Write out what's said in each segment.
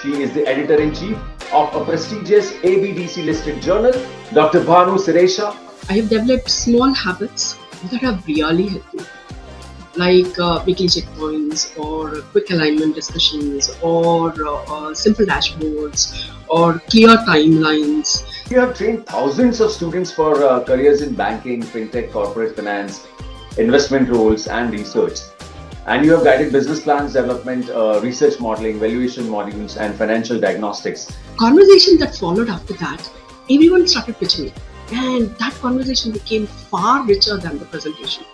She is the editor-in-chief of a prestigious ABDC listed journal, Dr. Bhanu Sireesha. I have developed small habits that have really helped me, like weekly checkpoints or quick alignment discussions or simple dashboards or clear timelines. You have trained thousands of students for careers in banking, fintech, corporate finance, investment roles, and research. And you have guided business plans development, research modeling, valuation modules, and financial diagnostics. Conversation that followed after that, everyone started pitching me, and that conversation became far richer than the presentation.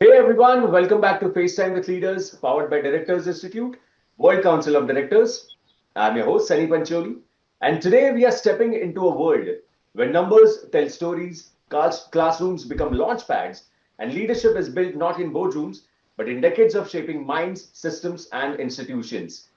Hey everyone, welcome back to FaceTime with Leaders, powered by Directors Institute, World Council of Directors. I'm your host, Sunny Pancholi, and today we are stepping into a world where numbers tell stories, classrooms become launchpads, and leadership is built not in boardrooms, but in decades of shaping minds, systems, and institutions.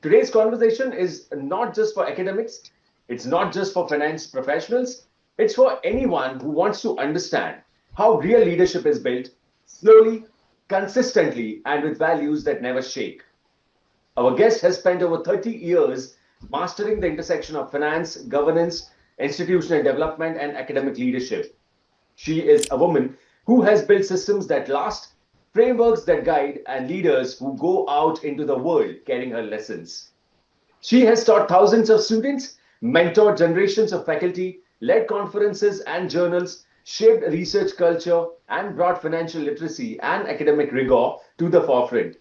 Today's conversation is not just for academics, it's not just for finance professionals, it's for anyone who wants to understand how real leadership is built slowly, consistently, and with values that never shake. Our guest has spent over 30 years mastering the intersection of finance, governance, institutional development, and academic leadership. She is a woman who has built systems that last, frameworks that guide, and leaders who go out into the world carrying her lessons. She has taught thousands of students, mentored generations of faculty, led conferences and journals, shaped research culture, and brought financial literacy and academic rigor to the forefront.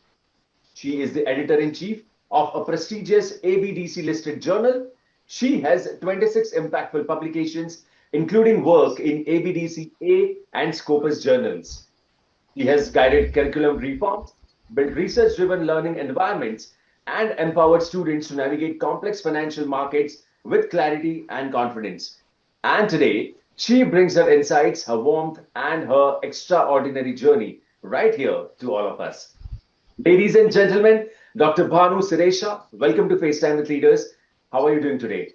She is the editor-in-chief of a prestigious ABDC listed journal. She has 26 impactful publications, including work in ABDC A and Scopus journals. He has guided curriculum reforms, built research-driven learning environments, and empowered students to navigate complex financial markets with clarity and confidence. And today, she brings her insights, her warmth, and her extraordinary journey right here to all of us. Ladies and gentlemen, Dr. Bhanu Sireesha, welcome to FaceTime with Leaders. How are you doing today?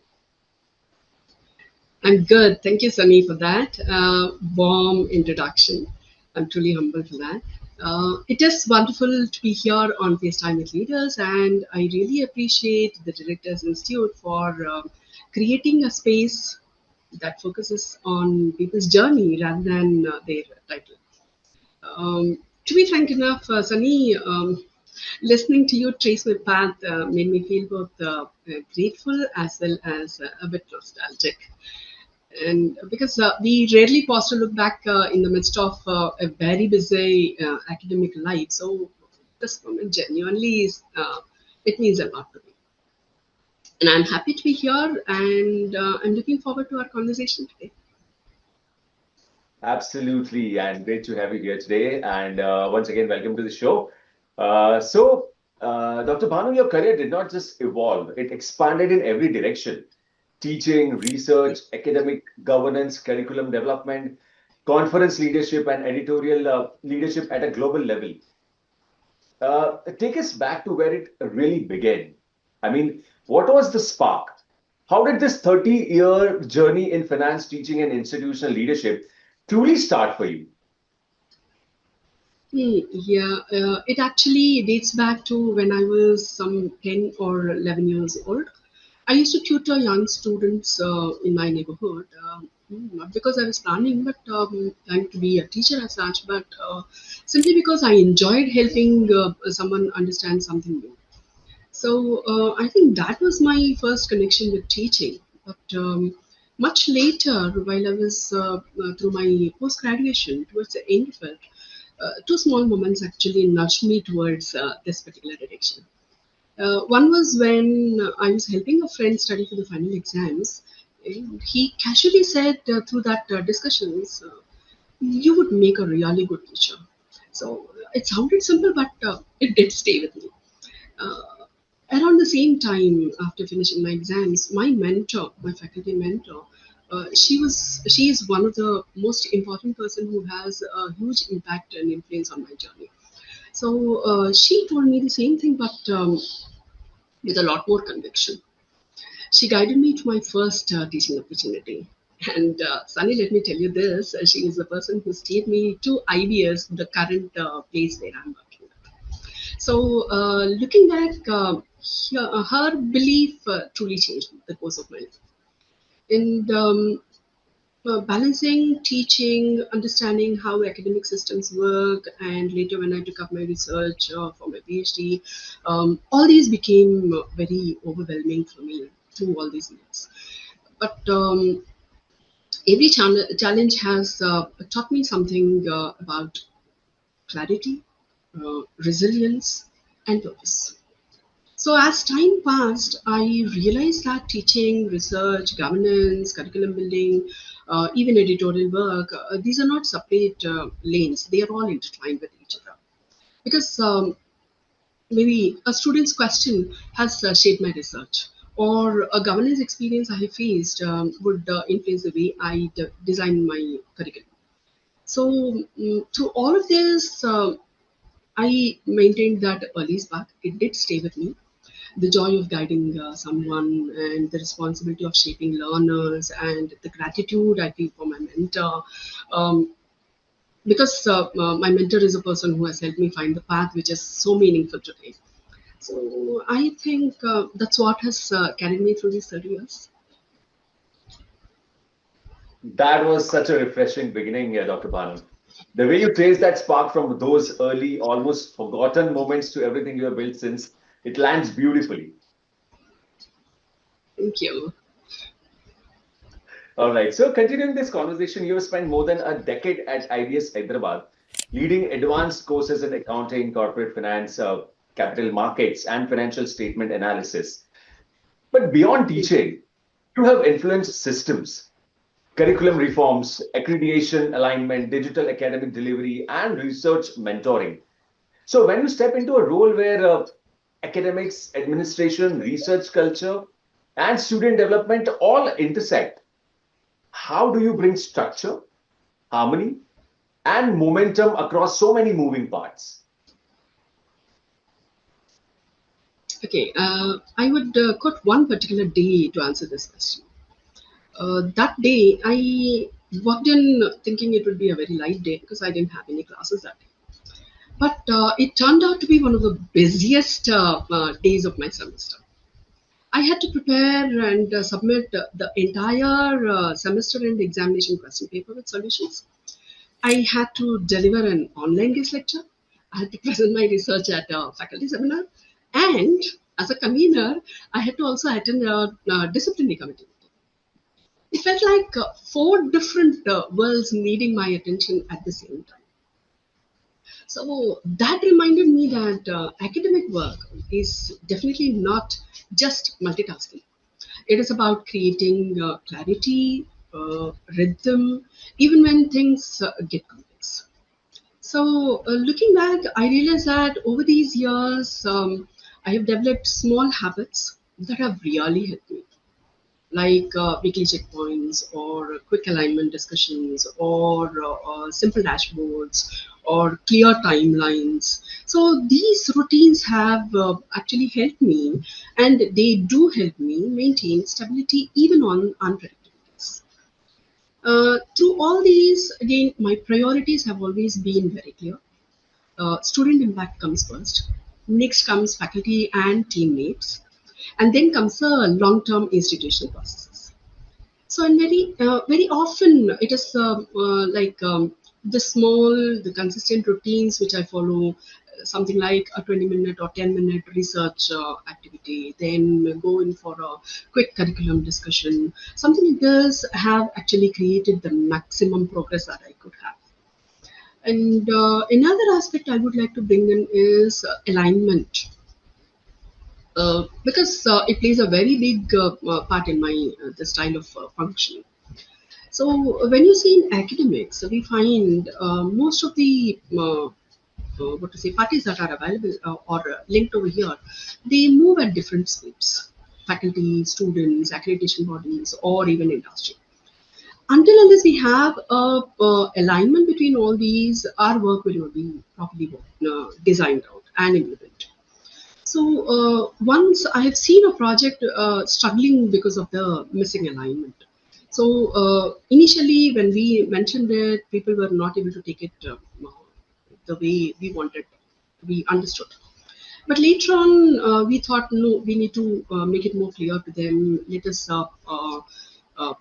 I'm good. Thank you, Sunny, for that warm introduction. I'm truly humbled for that. It is wonderful to be here on FaceTime with Leaders, and I really appreciate the Directors Institute for creating a space that focuses on people's journey rather than their title. To be frank enough, Sunny, listening to you trace my path made me feel both grateful as well as a bit nostalgic. And because we rarely pause to look back in the midst of a very busy academic life, so this moment genuinely is it means a lot to me. And I'm happy to be here, and I'm looking forward to our conversation today. Absolutely, and great to have you here today. And once again, welcome to the show. Dr. Bhanu, your career did not just evolve, it expanded in every direction. Teaching, research, academic governance, curriculum development, conference leadership, and editorial leadership at a global level. Take us back to where it really began. I mean, what was the spark? How did this 30-year journey in finance, teaching, and institutional leadership truly start for you? Yeah, it actually dates back to when I was some 10 or 11 years old. I used to tutor young students in my neighborhood, not because I was planning, but trying to be a teacher as such, but simply because I enjoyed helping someone understand something new. So I think that was my first connection with teaching. But much later, while I was through my post graduation, towards the end of it, two small moments actually nudged me towards this particular direction. One was when I was helping a friend study for the final exams. And he casually said through that discussions, "You would make a really good teacher." So it sounded simple, but it did stay with me. Uh, Around the same time, after finishing my exams, my mentor, my faculty mentor, she is one of the most important person who has a huge impact and influence on my journey. So she told me the same thing, but with a lot more conviction. She guided me to my first teaching opportunity. And Sunny, let me tell you this: she is the person who steered me to IBS, the current place where I'm working. So, looking back, her belief truly changed the course of my life. And balancing teaching, understanding how academic systems work, and later when I took up my research for my PhD, all these became very overwhelming for me through all these years. But every challenge has taught me something about clarity, resilience, and purpose. So as time passed, I realized that teaching, research, governance, curriculum building, even editorial work, these are not separate lanes. They are all intertwined with each other. Because maybe a student's question has shaped my research, or a governance experience I have faced would influence the way I design my curriculum. So, through all of this, I maintained that early spark. It did stay with me, the joy of guiding someone, and the responsibility of shaping learners, and the gratitude I feel for my mentor. Um, because my mentor is a person who has helped me find the path which is so meaningful today. So I think that's what has carried me through these 30 years. That was such a refreshing beginning, Dr. Bhanu. The way you trace that spark from those early, almost forgotten moments to everything you have built since, it lands beautifully. Thank you. All right. So, continuing this conversation, you have spent more than a decade at IBS Hyderabad, leading advanced courses in accounting, corporate finance, capital markets, and financial statement analysis. But beyond teaching, you have influenced systems, curriculum reforms, accreditation alignment, digital academic delivery, and research mentoring. So, when you step into a role where academics, administration, research culture, and student development all intersect, how do you bring structure, harmony, and momentum across so many moving parts? Okay, I would quote one particular day to answer this question. That day, I walked in thinking it would be a very light day because I didn't have any classes that day. But it turned out to be one of the busiest days of my semester. I had to prepare and submit the entire semester and examination question paper with solutions. I had to deliver an online guest lecture. I had to present my research at a faculty seminar. And as a convener, I had to also attend a disciplinary committee. It felt like four different worlds needing my attention at the same time. So that reminded me that academic work is definitely not just multitasking. It is about creating clarity, rhythm, even when things get complex. So, looking back, I realized that over these years, I have developed small habits that have really helped me, like weekly checkpoints or quick alignment discussions or simple dashboards or clear timelines. So these routines have actually helped me, and they do help me maintain stability even on unpredictable days. Through all these, again, my priorities have always been very clear. Student impact comes first. Next comes faculty and teammates, and then comes the long-term institutional processes. So, and very often it is like the small, the consistent routines which I follow, something like a 20-minute or 10-minute research activity, then go in for a quick curriculum discussion. Something like this have actually created the maximum progress that I could have. And another aspect I would like to bring in is alignment, because it plays a very big part in my the style of functioning. So when you see in academics, we find most of the what to say parties that are available or linked over here, they move at different speeds. Faculty, students, accreditation bodies, or even industry. Until unless we have a alignment between all these, our work will not be properly designed out and implemented. So once I have seen a project struggling because of the missing alignment. So initially, when we mentioned it, people were not able to take it the way we wanted, we understood. But later on, we thought, no, we need to make it more clear to them. Let us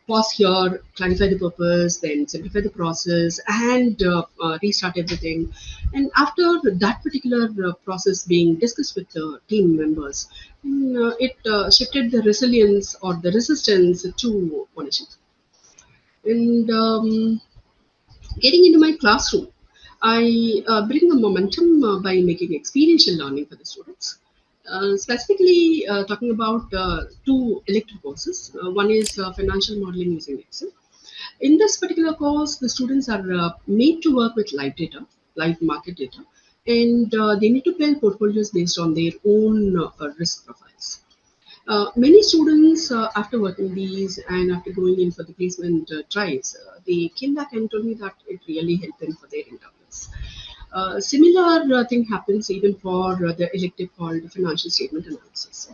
pause here, clarify the purpose, then simplify the process, and restart everything. And after that particular process being discussed with the team members, it shifted the resilience or the resistance to ownership. And getting into my classroom, I bring the momentum by making experiential learning for the students. Specifically, talking about two elective courses. One is financial modeling using Excel. In this particular course, the students are made to work with live data, live market data, and they need to build portfolios based on their own risk profiles. Many students, after working these and after going in for the placement drives, they came back and told me that it really helped them for their interviews. Similar thing happens even for the elective called financial statement analysis.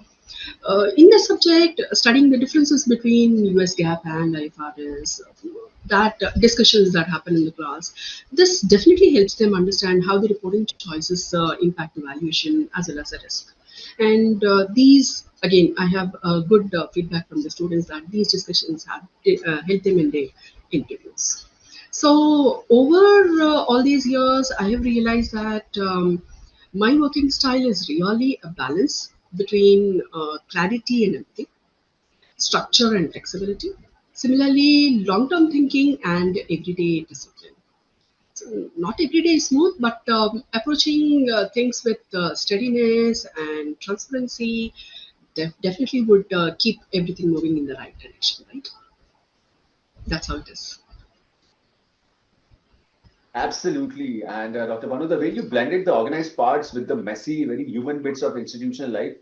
In the subject, studying the differences between US GAAP and IFRS, that discussions that happen in the class, this definitely helps them understand how the reporting choices impact the valuation as well as the risk. And these, again, I have good feedback from the students that these discussions have helped them in their interviews. So over all these years, I have realized that my working style is really a balance between clarity and empathy, structure and flexibility. Similarly, long-term thinking and everyday discipline. So not every day is smooth, but approaching things with steadiness and transparency definitely would keep everything moving in the right direction, right? That's how it is. Absolutely. And Dr. Bhanu, the way you blended the organized parts with the messy, very human bits of institutional life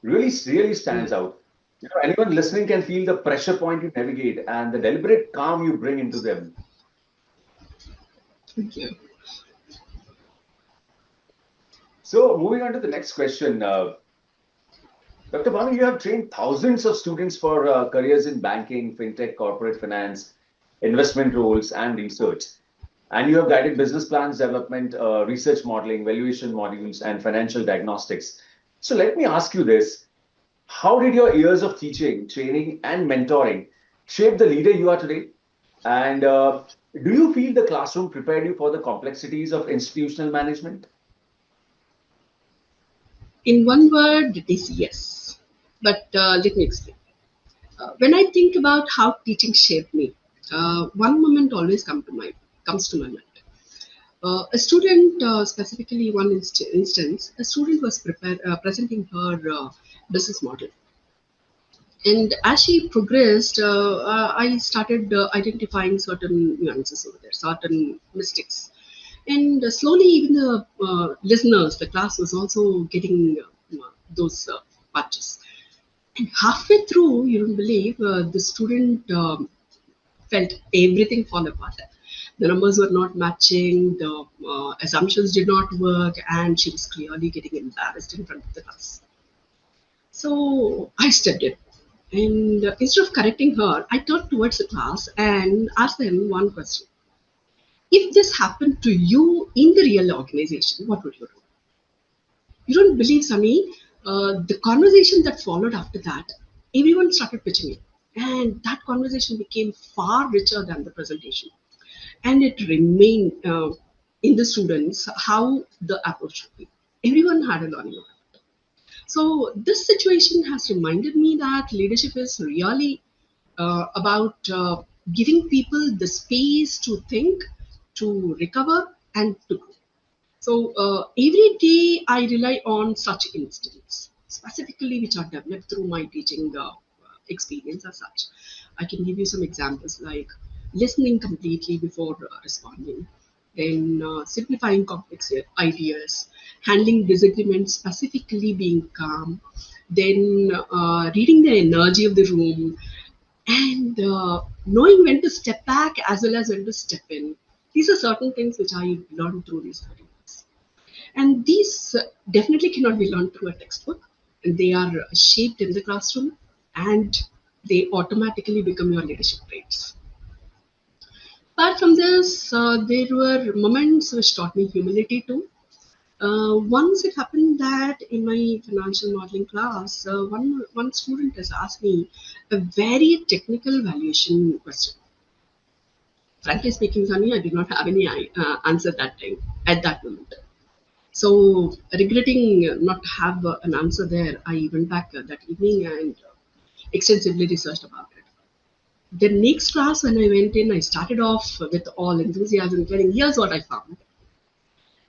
really stands out. You know, anyone listening can feel the pressure point you navigate and the deliberate calm you bring into them. Thank you. So, moving on to the next question, Dr. Bhanu, you have trained thousands of students for careers in banking, fintech, corporate finance, investment roles, and research. And you have guided business plans development, research modeling, valuation modules, and financial diagnostics. So let me ask you this. How did your years of teaching, training, and mentoring shape the leader you are today? And do you feel the classroom prepared you for the complexities of institutional management? In one word, it is yes. But let me explain. When I think about how teaching shaped me, one moment always comes to my mind. A student, specifically one instance, a student was presenting her business model. And as she progressed, I started identifying certain nuances over there, certain mistakes. And slowly, even the listeners, the class was also getting those patches. And halfway through, you don't believe, the student felt everything fall apart. The numbers were not matching, the assumptions did not work, and she was clearly getting embarrassed in front of the class. So I stepped in. And instead of correcting her, I turned towards the class and asked them one question. If this happened to you in the real organization, what would you do? You don't believe, Sunny, the conversation that followed after that, everyone started pitching in. And that conversation became far richer than the presentation. And it remained in the students how the approach should be. Everyone had a learning of it. So this situation has reminded me that leadership is really about giving people the space to think, to recover, and to grow. So every day I rely on such instances, specifically which are developed through my teaching experience as such. I can give you some examples like listening completely before responding, then simplifying complex ideas, handling disagreements, specifically being calm, then reading the energy of the room, and knowing when to step back as well as when to step in. These are certain things which I learned through these 30 years. And these definitely cannot be learned through a textbook. And they are shaped in the classroom, and they automatically become your leadership traits. Apart from this, there were moments which taught me humility too. Once it happened that in my financial modeling class, one student has asked me a very technical valuation question. Frankly speaking, Sunny, I did not have any answer that time at that moment. So, regretting not to have an answer there, I went back that evening and extensively researched about it. The next class, when I went in, I started off with all enthusiasm, telling, here's what I found.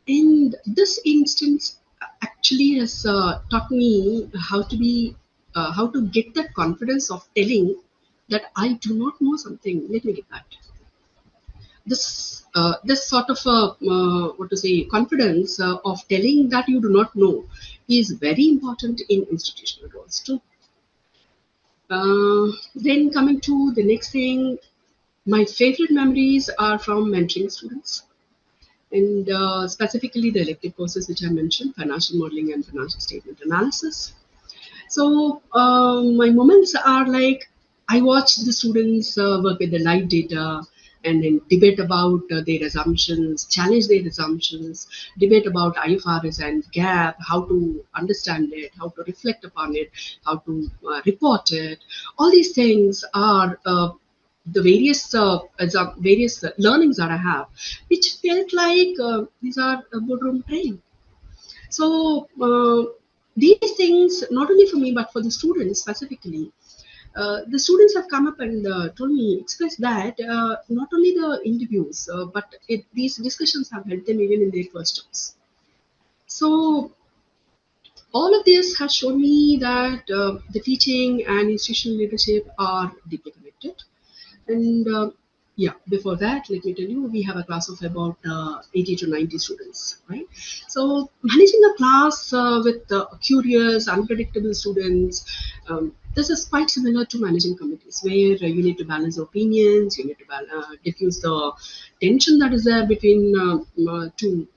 And this instance actually has taught me how to get that confidence of telling that I do not know something. Let me get that. This sort of what to say confidence of telling that you do not know is very important in institutional roles too. Then coming to the next thing, my favorite memories are from mentoring students, and specifically the elective courses which I mentioned, financial modeling and financial statement analysis. So my moments are like I watch the students work with the live data and then debate about their assumptions, challenge their assumptions, debate about IFRS and GAAP, how to understand it, how to reflect upon it, how to report it. All these things are the various learnings that I have, which felt like these are boardroom training. So these things, not only for me but for the students specifically, the students have come up and told me, expressed that not only the interviews, but these discussions have helped them even in their first jobs. So all of this has shown me that the teaching and institutional leadership are deeply connected. And yeah, before that, let me tell you, we have a class of about 80 to 90 students, right? So managing a class with curious, unpredictable students, this is quite similar to managing committees where you need to balance opinions, you need to diffuse the tension that is there between two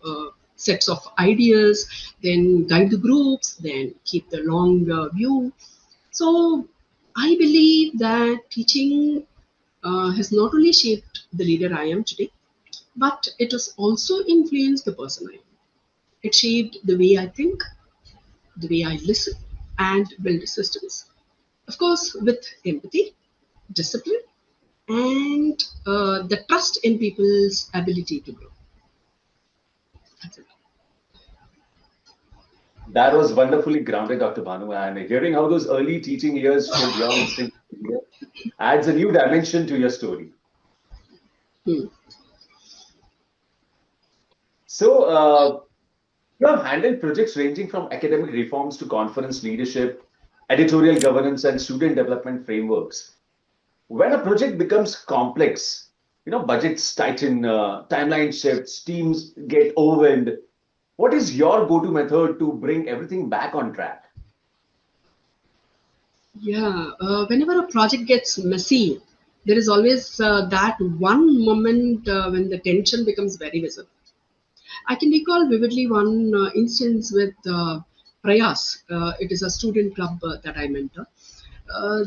sets of ideas, then guide the groups, then keep the long view. So I believe that teaching has not only shaped the leader I am today, but it has also influenced the person I am. It shaped the way I think, the way I listen, and build systems. Of course, with empathy, discipline, and the trust in people's ability to grow. That's it. That was wonderfully grounded, Dr. Bhanu, and hearing how those early teaching years showed your instinct adds a new dimension to your story. Hmm. So, you have handled projects ranging from academic reforms to conference leadership, editorial governance, and student development frameworks. When a project becomes complex, budgets tighten, timeline shifts, teams get overwhelmed. What is your go-to method to bring everything back on track? Yeah, whenever a project gets messy, there is always that one moment when the tension becomes very visible. I can recall vividly one instance with Prayas. It is a student club that I mentor.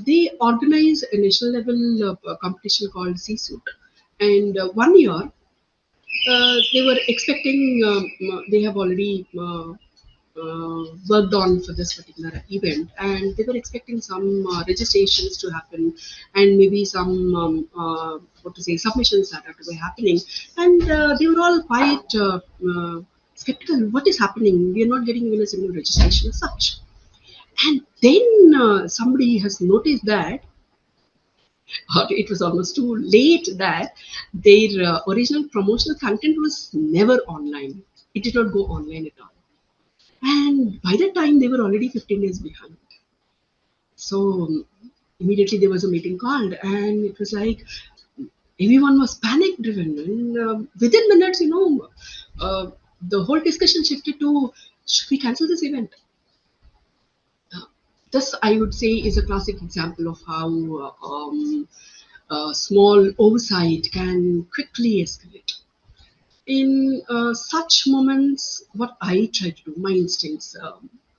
They organize a national level competition called C-Suit. And 1 year, they were expecting, they have already worked on for this particular event, and they were expecting some registrations to happen, and maybe some what to say submissions that are to be happening, and they were all quite skeptical. What is happening? We are not getting even a single registration as such. And then somebody has noticed that, or it was almost too late, that their original promotional content was never online. It did not go online at all. And by that time, they were already 15 days behind. So immediately there was a meeting called, and it was like everyone was panic driven. And within minutes, the whole discussion shifted to, should we cancel this event? Uh, this, I would say, is a classic example of how small oversight can quickly escalate. In such moments, what I try to do, my instincts,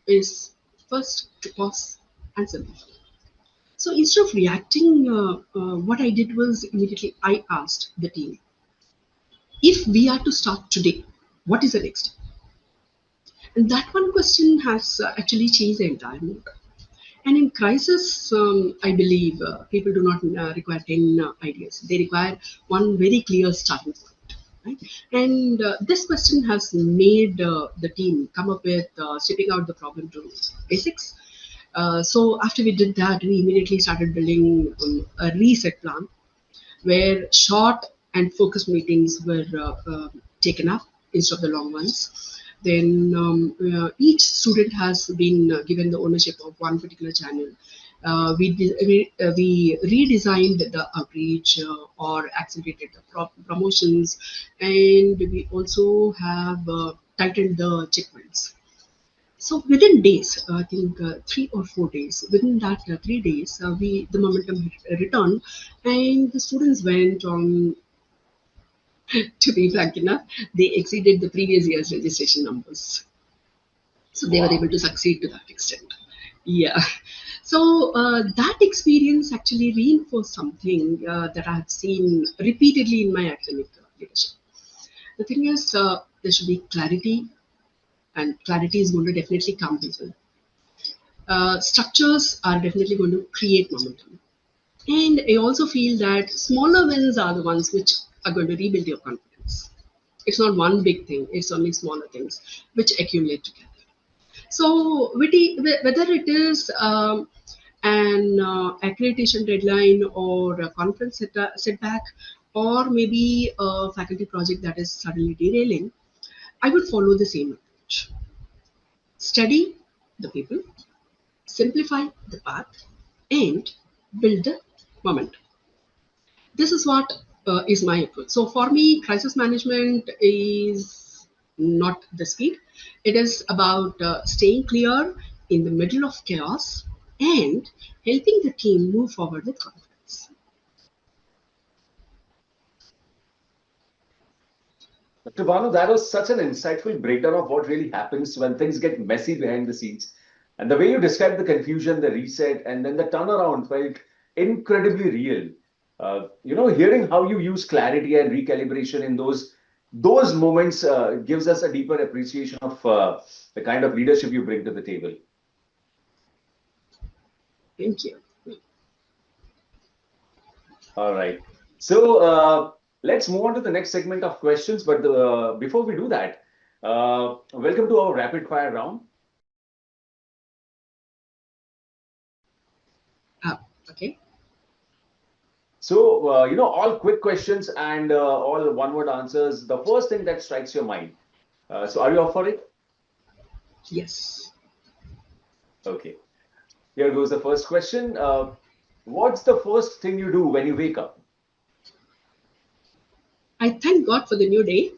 is first to pause and simplify. So instead of reacting, what I did was immediately I asked the team, if we are to start today, what is the next step? And that one question has actually changed the entire mood. And in crisis, I believe people do not require 10 ideas. They require one very clear starting point. Right? And this question has made the team come up with stripping out the problem to basics. So after we did that, we immediately started building a reset plan where short and focused meetings were taken up instead of the long ones. Then each student has been given the ownership of one particular channel. We redesigned the outreach or accelerated the promotions, and we also have tightened the checkpoints. So within days, I think 3 or 4 days, within that 3 days, the momentum returned, and the students went on. To be frank enough, they exceeded the previous year's registration numbers. So they were able Wow. to succeed to that extent. Yeah. So that experience actually reinforced something that I have seen repeatedly in my academic leadership. The thing is, there should be clarity, and clarity is going to definitely come people. Structures are definitely going to create momentum. And I also feel that smaller wins are the ones which are going to rebuild your confidence. It's not one big thing, it's only smaller things which accumulate together. So, whether it is an accreditation deadline or a conference setback, or maybe a faculty project that is suddenly derailing, I would follow the same approach. Study the people, simplify the path, and build the momentum. This is what is my approach. So for me, crisis management is not the speed. It is about staying clear in the middle of chaos and helping the team move forward with confidence. Dr. Bhanu, that was such an insightful breakdown of what really happens when things get messy behind the scenes. And the way you described the confusion, the reset, and then the turnaround felt incredibly real. Hearing how you use clarity and recalibration in those moments gives us a deeper appreciation of the kind of leadership you bring to the table. Thank you. All right. So let's move on to the next segment of questions. But before we do that, welcome to our rapid fire round. Okay. So, all quick questions and all one-word answers. The first thing that strikes your mind. So, are you up for it? Yes. Okay. Here goes the first question. What's the first thing you do when you wake up? I thank God for the new day.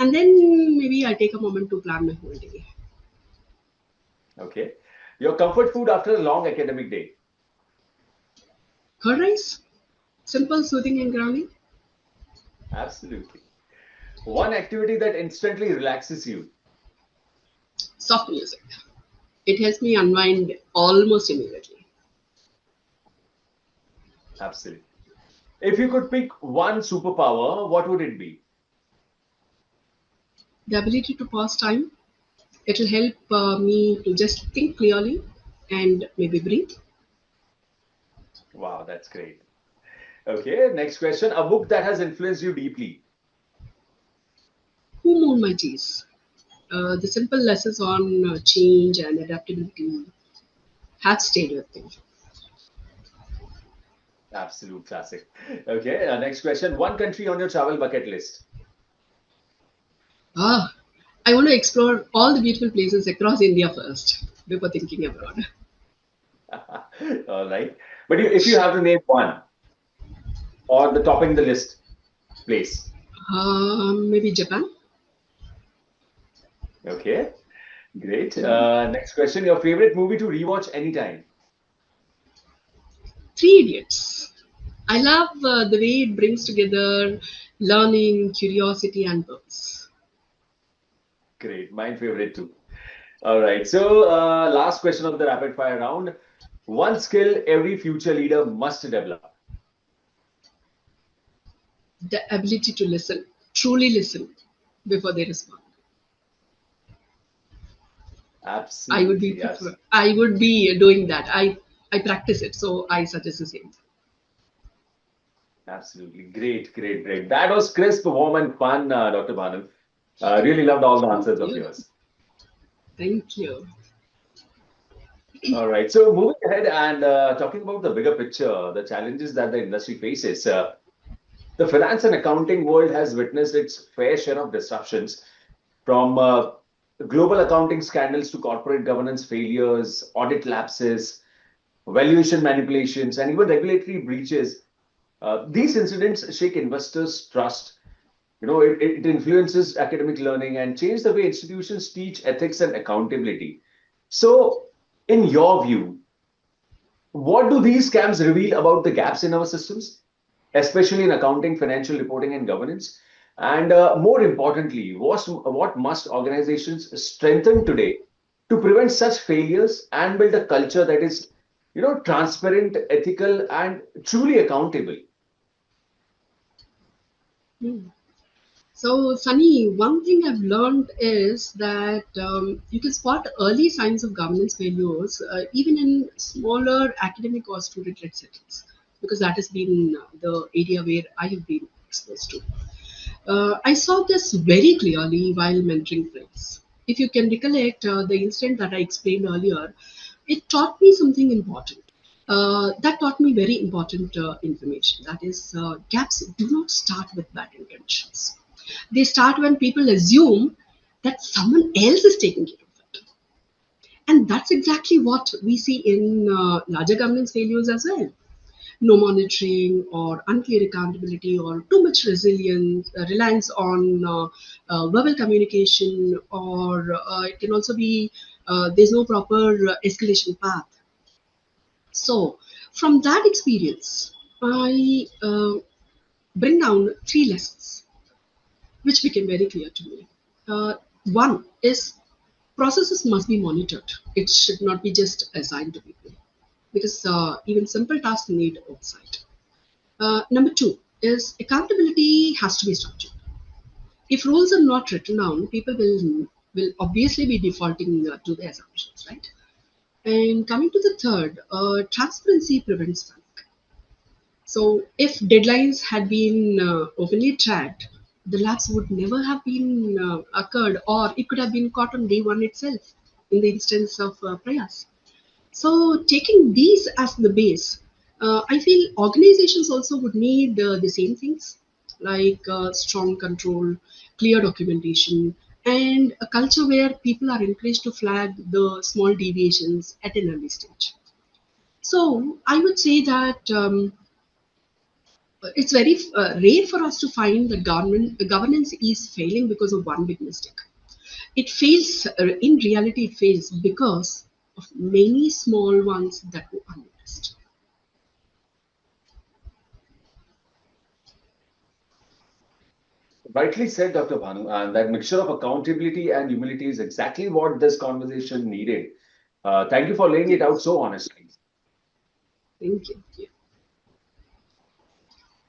And then maybe I take a moment to plan my whole day. Okay. Your comfort food after a long academic day. Curd rice, simple, soothing, and grounding. Absolutely. One activity that instantly relaxes you. Soft music. It helps me unwind almost immediately. Absolutely. If you could pick one superpower, what would it be? The ability to pause time. It will help me to just think clearly and maybe breathe. Wow, that's great. Okay, next question. A book that has influenced you deeply. Who moved my cheese? The simple lessons on change and adaptability have stayed with me. Absolute classic. Okay, next question. One country on your travel bucket list. Ah, I want to explore all the beautiful places across India first before thinking abroad. All right. But if you have to name one or the topping the list place. Maybe Japan. Okay, great. Next question. Your favorite movie to rewatch anytime. Three Idiots. I love the way it brings together learning, curiosity, and books. Great. My favorite too. All right. So, last question of the rapid fire round. One skill every future leader must develop. The ability to listen, truly listen before they respond. Absolutely. Absolutely. I would be doing that. I practice it, so I suggest the same. Absolutely. Great, great, great. That was crisp, warm, and fun, Dr. Bhanu. Really loved all the Thank answers of you. yours. Thank you. All right. So, moving ahead and talking about the bigger picture, the challenges that the industry faces. The finance and accounting world has witnessed its fair share of disruptions from global accounting scandals to corporate governance failures, audit lapses, valuation manipulations, and even regulatory breaches. These incidents shake investors' trust. It influences academic learning and change the way institutions teach ethics and accountability. So, in your view, what do these scams reveal about the gaps in our systems, especially in accounting, financial reporting, and governance? And more importantly, what must organizations strengthen today to prevent such failures and build a culture that is, transparent, ethical, and truly accountable? Hmm. So, Sunny, one thing I've learned is that you can spot early signs of governance failures even in smaller academic or student-led settings, because that has been the area where I have been exposed to. I saw this very clearly while mentoring friends. If you can recollect the incident that I explained earlier, it taught me something important. That taught me very important information. That is, gaps do not start with bad intentions. They start when people assume that someone else is taking care of it. And that's exactly what we see in larger governance failures as well. No monitoring or unclear accountability or too much reliance on verbal communication, or it can also be there's no proper escalation path. So, from that experience, I bring down three lessons which became very clear to me. One is processes must be monitored. It should not be just assigned to people because even simple tasks need oversight. Number two is accountability has to be structured. If rules are not written down, people will obviously be defaulting to the assumptions, right? And coming to the third, transparency prevents panic. So, if deadlines had been openly tracked, the lapse would never have been occurred, or it could have been caught on day one itself in the instance of Prayas. So, taking these as the base, I feel organizations also would need the same things like strong control, clear documentation, and a culture where people are encouraged to flag the small deviations at an early stage. So, I would say that. It's very rare for us to find that governance is failing because of one big mistake. It fails, in reality, it fails because of many small ones that go unnoticed. Rightly said, Dr. Bhanu, and that mixture of accountability and humility is exactly what this conversation needed. Thank you for laying it out Yes, so honestly. thank you. Yeah.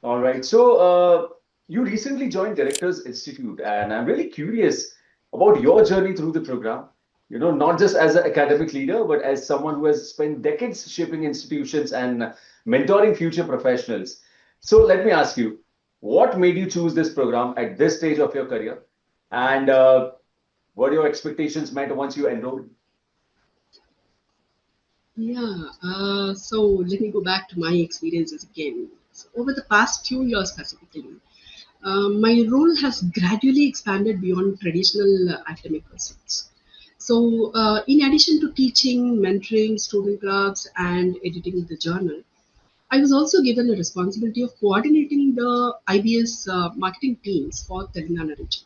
All right. So, you recently joined Directors Institute, and I'm really curious about your journey through the program. Not just as an academic leader, but as someone who has spent decades shaping institutions and mentoring future professionals. So, let me ask you, what made you choose this program at this stage of your career? And what your expectations met once you enrolled? Yeah, so let me go back to my experiences again. So over the past few years specifically, my role has gradually expanded beyond traditional academic pursuits. So, in addition to teaching, mentoring, student clubs, and editing the journal, I was also given the responsibility of coordinating the IBS marketing teams for Telangana region.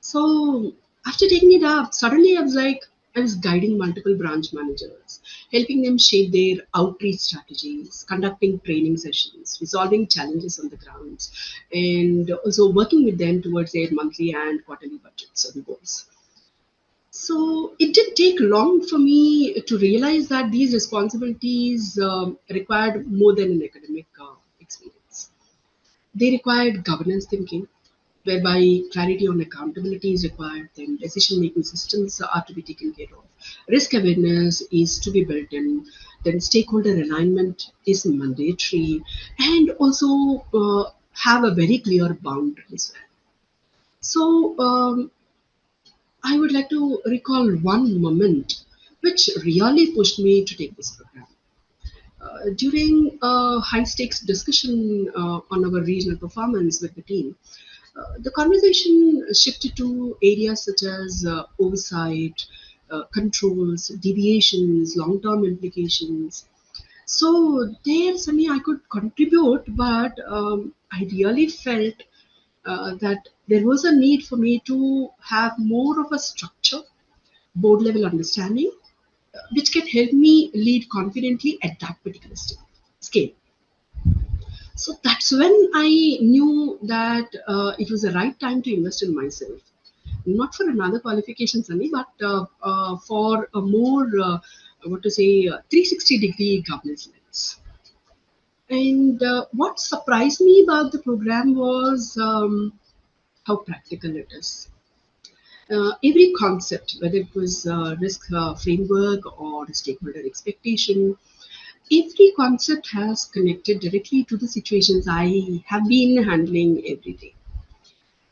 So after taking it up, suddenly I was like, I was guiding multiple branch managers, helping them shape their outreach strategies, conducting training sessions, resolving challenges on the grounds, and also working with them towards their monthly and quarterly budgets and goals. So it didn't take long for me to realize that these responsibilities required more than an academic experience. They required governance thinking, whereby clarity on accountability is required, then decision making systems are to be taken care of, risk awareness is to be built in, then stakeholder alignment is mandatory, and also have a very clear boundary as well. So, I would like to recall one moment which really pushed me to take this program. During a high stakes discussion on our regional performance with the team, the conversation shifted to areas such as oversight, controls, deviations, long term implications. So, there, Sunny, I could contribute, but I really felt that there was a need for me to have more of a structure, board level understanding, which can help me lead confidently at that particular scale. So that's when I knew that it was the right time to invest in myself. Not for another qualification, Sunny, but for a more, what to say, 360-degree governance lens. And what surprised me about the program was how practical it is. Every concept, whether it was risk framework or stakeholder expectation, every concept has connected directly to the situations I have been handling every day.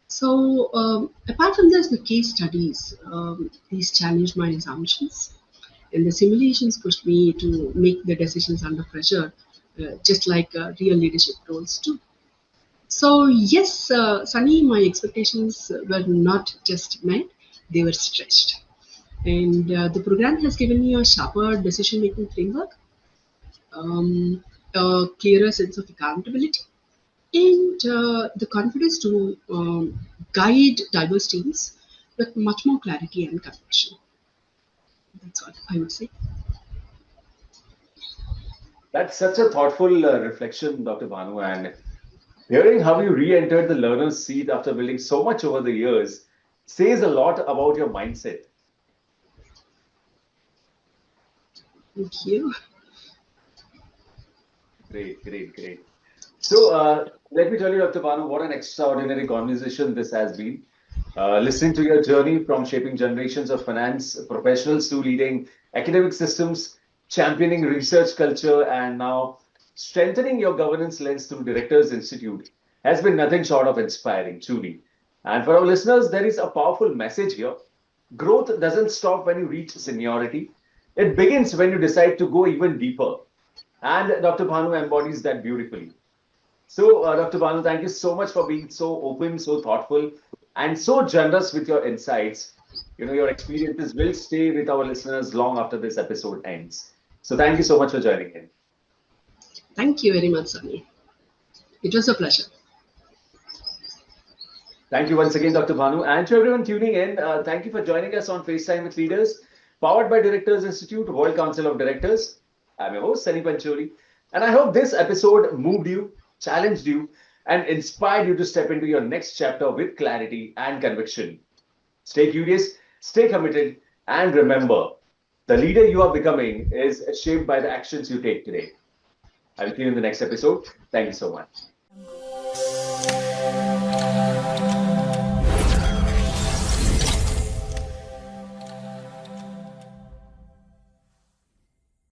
So, apart from this, the case studies, these challenged my assumptions, and the simulations pushed me to make the decisions under pressure, just like real leadership roles do. So, yes, Sunny, my expectations were not just met, they were stretched. And the program has given me a sharper decision making framework, a clearer sense of accountability, and the confidence to guide diverse teams with much more clarity and conviction. That's what I would say. That's such a thoughtful reflection, Dr. Bhanu. And hearing how you re entered the learner's seat after building so much over the years says a lot about your mindset. Thank you. Great, great, great. So, let me tell you, Dr. Bhanu, what an extraordinary conversation this has been. Listening to your journey from shaping generations of finance professionals to leading academic systems, championing research culture, and now strengthening your governance lens through Directors Institute has been nothing short of inspiring, truly. And for our listeners, there is a powerful message here. Growth doesn't stop when you reach seniority, it begins when you decide to go even deeper. And Dr. Bhanu embodies that beautifully. So, Dr. Bhanu, thank you so much for being so open, so thoughtful, and so generous with your insights. You know, your experiences will stay with our listeners long after this episode ends. So, thank you so much for joining in. Thank you very much, Sunny. It was a pleasure. Thank you once again, Dr. Bhanu. And to everyone tuning in, thank you for joining us on FaceTime with Leaders, powered by Directors Institute, World Council of Directors. I'm your host, Sunny Pancholi. And I hope this episode moved you, challenged you, and inspired you to step into your next chapter with clarity and conviction. Stay curious, stay committed, and remember the leader you are becoming is shaped by the actions you take today. I will see you in the next episode. Thank you so much.